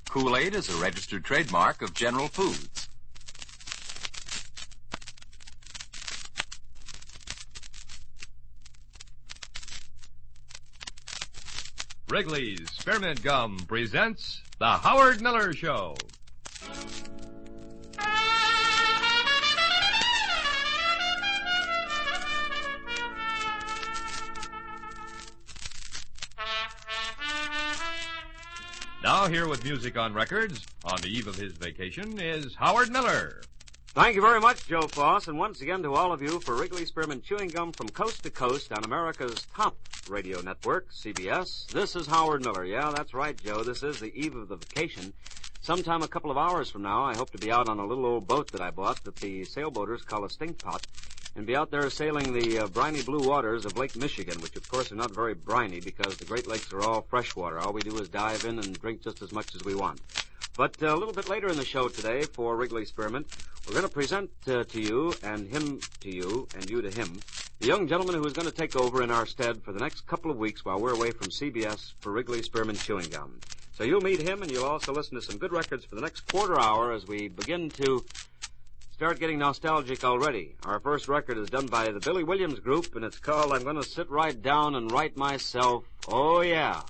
Kool-Aid is a registered trademark of General Foods. Wrigley's Spearmint Gum presents The Howard Miller Show. Now here with music on records, on the eve of his vacation, is Howard Miller. Thank you very much, Joe Foss, and once again to all of you for Wrigley Spearmint Chewing Gum from coast to coast on America's top radio network, CBS. This is Howard Miller. Yeah, that's right, Joe. This is the eve of the vacation. Sometime a couple of hours from now, I hope to be out on a little old boat that I bought that the sailboaters call a stink pot, and be out there sailing the briny blue waters of Lake Michigan, which of course are not very briny because the Great Lakes are all fresh water. All we do is dive in and drink just as much as we want. But a little bit later in the show today for Wrigley Spearmint, we're going to present to you and him to you and you to him the young gentleman who is going to take over in our stead for the next couple of weeks while we're away from CBS for Wrigley Spearmint Chewing Gum. So you'll meet him and you'll also listen to some good records for the next quarter hour as we begin to start getting nostalgic already. Our first record is done by the Billy Williams Group, and it's called I'm Gonna Sit Right Down and Write Myself, Oh Yeah.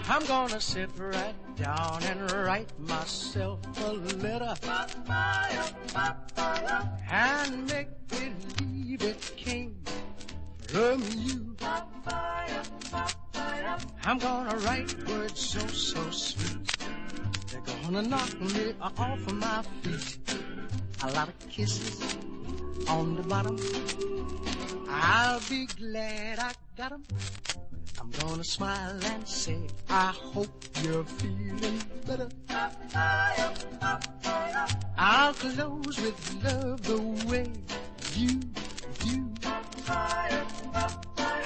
I'm gonna sit right down and write myself a letter and make believe it came from you. I'm gonna write words so sweet, they're gonna knock me off of my feet. A lot of kisses on the bottom, I'll be glad I got 'em. I'm gonna smile and say, I hope you're feeling better. I'll close with love the way you do.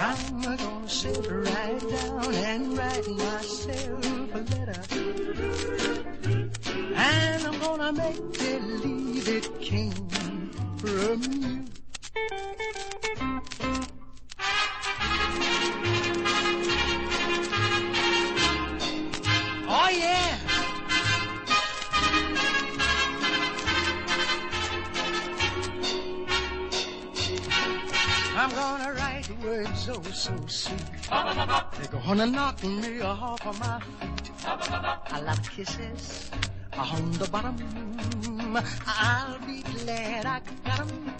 I'm gonna sit right down and write myself a letter, and I'm gonna make believe it came from you. Oh, yeah. I'm gonna write words so sweet, they're gonna knock me off of my feet. A lot of kisses on the bottom, I'll be glad I got 'em.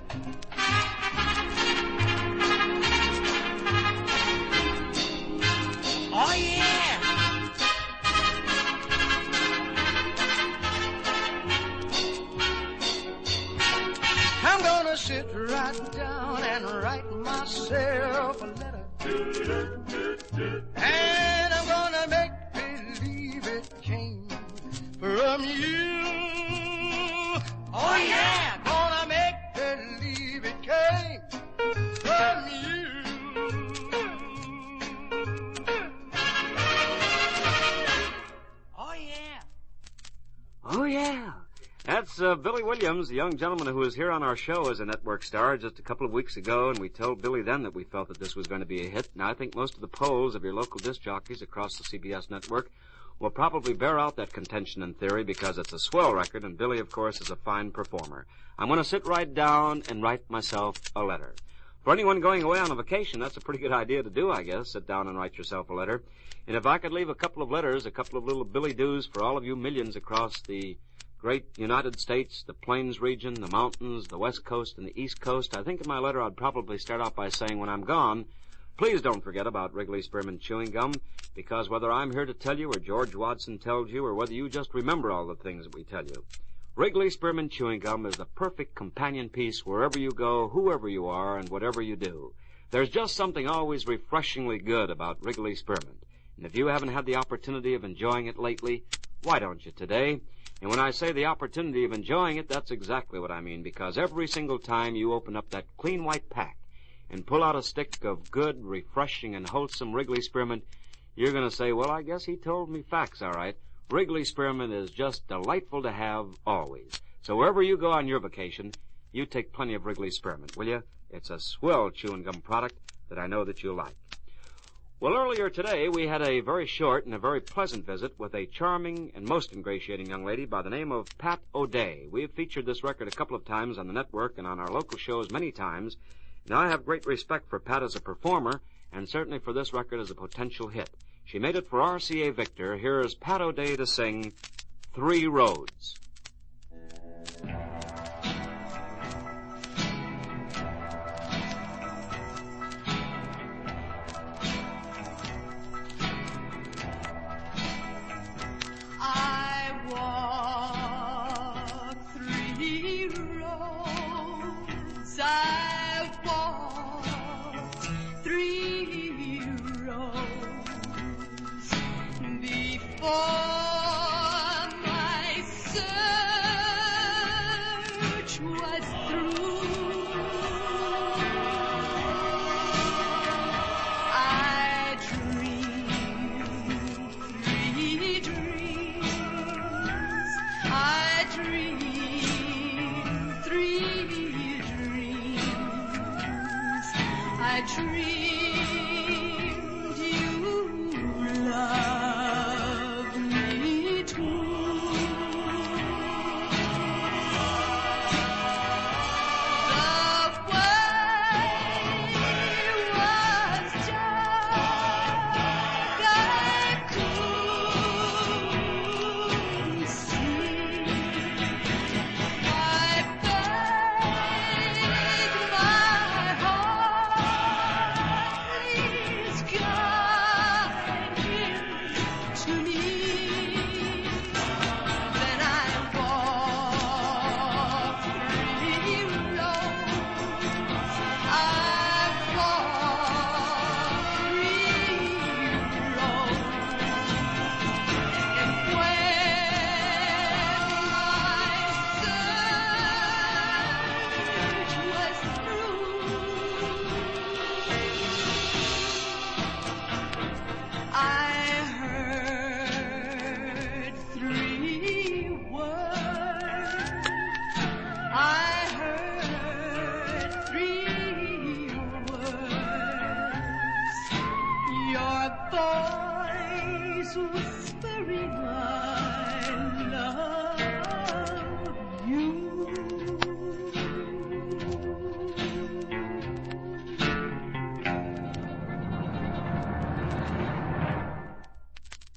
Oh, yeah. I'm gonna sit right down and write myself a letter, and I'm gonna make believe it came from you. Oh yeah, gonna make believe it came from you. Oh yeah. Oh, yeah. That's Billy Williams, the young gentleman who was here on our show as a network star just a couple of weeks ago, and we told Billy then that we felt that this was going to be a hit. Now, I think most of the polls of your local disc jockeys across the CBS network will probably bear out that contention in theory because it's a swell record, and Billy, of course, is a fine performer. I'm going to sit right down and write myself a letter. For anyone going away on a vacation, that's a pretty good idea to do, I guess. Sit down and write yourself a letter. And if I could leave a couple of letters, a couple of little Billy doos for all of you millions across the great United States, the Plains region, the mountains, the West Coast, and the East Coast, I think in my letter I'd probably start out by saying when I'm gone, please don't forget about Wrigley Spearmint Chewing Gum, because whether I'm here to tell you or George Watson tells you or whether you just remember all the things that we tell you, Wrigley Spearmint Chewing Gum is the perfect companion piece wherever you go, whoever you are, and whatever you do. There's just something always refreshingly good about Wrigley Spearmint. And if you haven't had the opportunity of enjoying it lately, why don't you today? And when I say the opportunity of enjoying it, that's exactly what I mean, because every single time you open up that clean white pack and pull out a stick of good, refreshing, and wholesome Wrigley Spearmint, you're going to say, well, I guess he told me facts, all right. Wrigley Spearmint is just delightful to have always. So wherever you go on your vacation, you take plenty of Wrigley Spearmint, will you? It's a swell chewing gum product that I know that you'll like. Well, earlier today, we had a very short and a very pleasant visit with a charming and most ingratiating young lady by the name of Pat O'Day. We've featured this record a couple of times on the network and on our local shows many times. Now, I have great respect for Pat as a performer, and certainly for this record as a potential hit. She made it for RCA Victor. Here is Pat O'Day to sing Three Roads.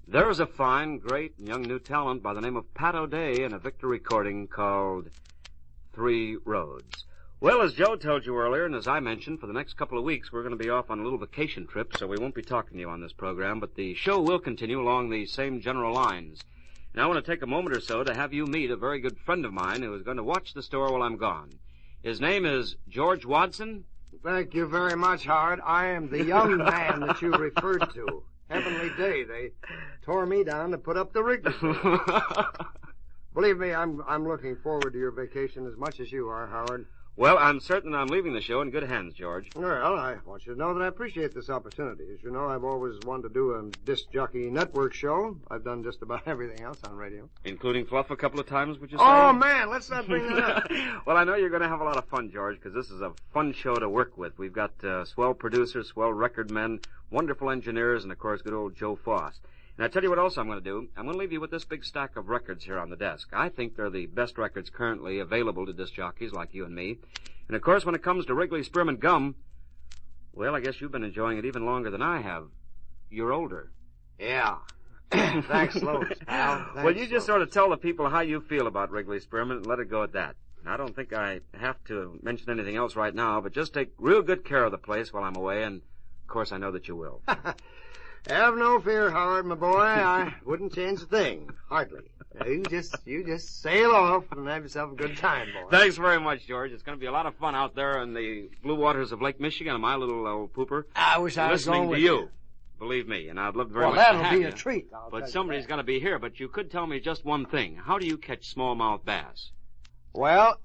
There's a fine, great, and young new talent by the name of Pat O'Day in a Victor recording called Three Roads. Well, as Joe told you earlier, and as I mentioned, for the next couple of weeks, we're going to be off on a little vacation trip, so we won't be talking to you on this program, but the show will continue along the same general lines. And I want to take a moment or so to have you meet a very good friend of mine who is going to watch the store while I'm gone. His name is George Watson. Thank you very much, Howard. I am the young man that you referred to. Heavenly day. They tore me down to put up the rig. Believe me, I'm looking forward to your vacation as much as you are, Howard. Well, I'm certain I'm leaving the show in good hands, George. Well, I want you to know that I appreciate this opportunity. As you know, I've always wanted to do a disc jockey network show. I've done just about everything else on radio. Including Fluff a couple of times, would you say? Oh, man, let's not bring that up. Well, I know you're going to have a lot of fun, George, because this is a fun show to work with. We've got swell producers, swell record men, wonderful engineers, and, of course, good old Joe Foss. And I tell you what else I'm going to do. I'm going to leave you with this big stack of records here on the desk. I think they're the best records currently available to disc jockeys like you and me. And, of course, when it comes to Wrigley Spearmint Gum, well, I guess you've been enjoying it even longer than I have. You're older. Yeah. Thanks, Lois, pal. Well, you just sort of tell the people how you feel about Wrigley Spearmint and let it go at that. I don't think I have to mention anything else right now, but just take real good care of the place while I'm away, and, of course, I know that you will. Have no fear, Howard, my boy. I wouldn't change a thing. Hardly. You just sail off and have yourself a good time, boy. Thanks very much, George. It's going to be a lot of fun out there in the blue waters of Lake Michigan, my little old pooper. I wish I was going with listening to you. Believe me, and I'd love very much to that'll have be you. a treat. But somebody's going to be here. But you could tell me just one thing. How do you catch smallmouth bass? Well,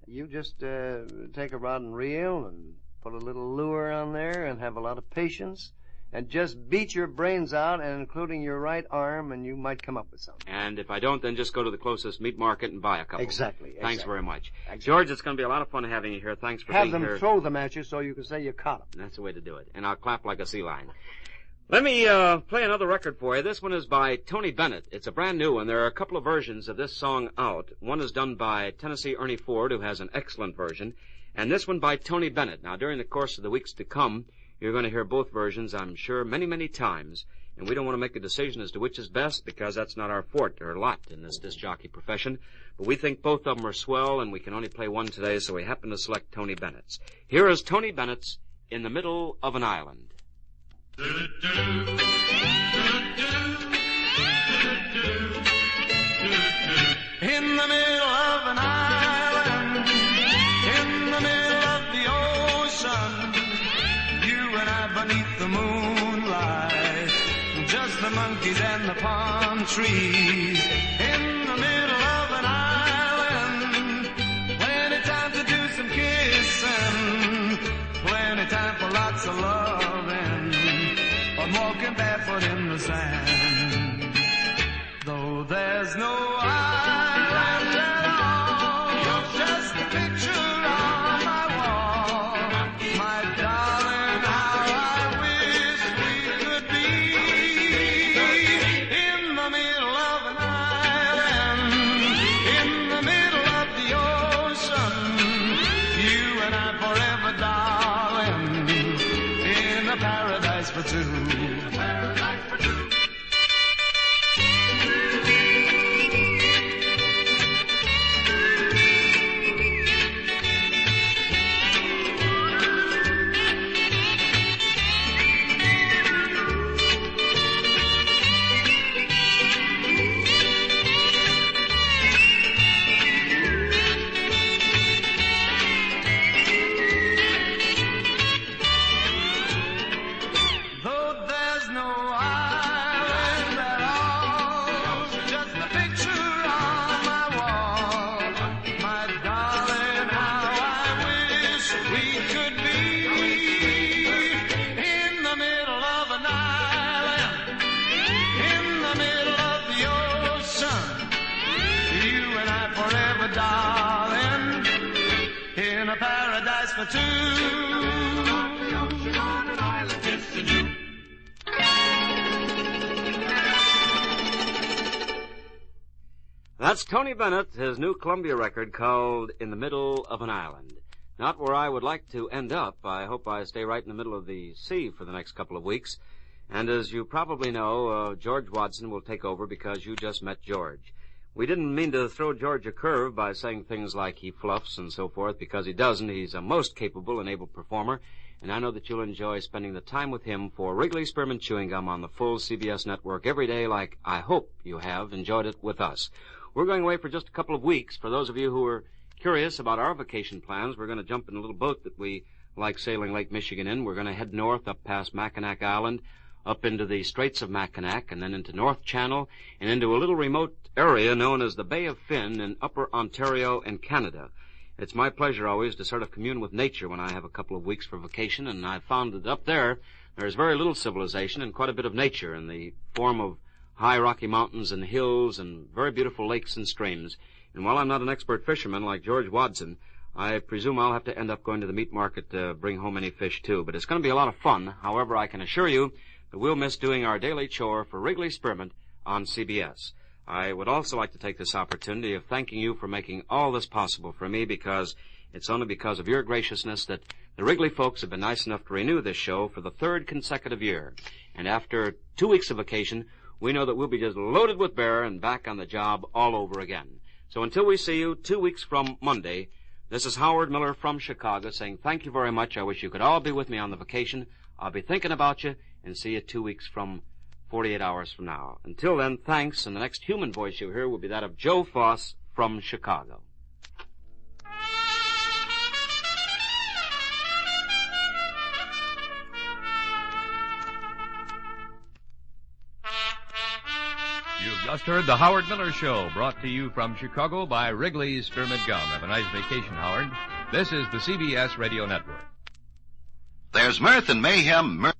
you just take a rod and reel and put a little lure on there and have a lot of patience. and just beat your brains out, and including your right arm, and you might come up with something. And if I don't, then just go to the closest meat market and buy a couple. Exactly. Thanks very much. Exactly. George, it's going to be a lot of fun having you here. Thanks for being here. Have them throw them at you so you can say you caught them. That's the way to do it. And I'll clap like a sea lion. Let me play another record for you. This one is by Tony Bennett. It's a brand new one. There are a couple of versions of this song out. One is done by Tennessee Ernie Ford, who has an excellent version, and this one by Tony Bennett. Now, during the course of the weeks to come, you're going to hear both versions, I'm sure, many, many times, and we don't want to make a decision as to which is best because that's not our forte or lot in this disc jockey profession, but we think both of them are swell, and we can only play one today, so we happen to select Tony Bennett's. Here is Tony Bennett's In the Middle of an Island. In the middle of an island, in the middle of the ocean, you and I beneath the moonlight, just the monkeys and the palm trees. In the middle of an island, plenty time to do some kissing, plenty time for lots of loving, I'm walking barefoot in the sand. Though there's no island at all, just a picture on my wall. My darling, how I wish we could be in the middle of an island, in the middle of the ocean. You and I forever, darling, in a paradise for two. Paradise for two. For two. That's Tony Bennett, his new Columbia record called In the Middle of an Island. Not where I would like to end up. I hope I stay right in the middle of the sea for the next couple of weeks. And as you probably know, George Watson will take over because you just met George. We didn't mean to throw George a curve by saying things like he fluffs and so forth, because he doesn't. He's a most capable and able performer, and I know that you'll enjoy spending the time with him for Wrigley Spearmint Chewing Gum on the full CBS network every day, like I hope you have enjoyed it with us. We're going away for just a couple of weeks. For those of you who are curious about our vacation plans, we're going to jump in a little boat that we like sailing Lake Michigan in. We're going to head north up past Mackinac Island, up into the Straits of Mackinac, and then into North Channel, and into a little remote area known as the Bay of Finn in Upper Ontario in Canada. It's my pleasure always to sort of commune with nature when I have a couple of weeks for vacation, and I've found that up there's very little civilization and quite a bit of nature in the form of high rocky mountains and hills and very beautiful lakes and streams. And while I'm not an expert fisherman like George Watson, I presume I'll have to end up going to the meat market to bring home any fish, too. But it's going to be a lot of fun. However, I can assure you that we'll miss doing our daily chore for Wrigley Spearmint on CBS. I would also like to take this opportunity of thanking you for making all this possible for me, because it's only because of your graciousness that the Wrigley folks have been nice enough to renew this show for the third consecutive year. And after 2 weeks of vacation, we know that we'll be just loaded with bear and back on the job all over again. So until we see you 2 weeks from Monday, this is Howard Miller from Chicago saying thank you very much. I wish you could all be with me on the vacation. I'll be thinking about you, and see you 2 weeks from 48 hours from now. Until then, thanks, and the next human voice you hear will be that of Joe Foss from Chicago. You've just heard The Howard Miller Show, brought to you from Chicago by Wrigley's Spearmint Gum. Have a nice vacation, Howard. This is the CBS Radio Network. There's mirth and mayhem.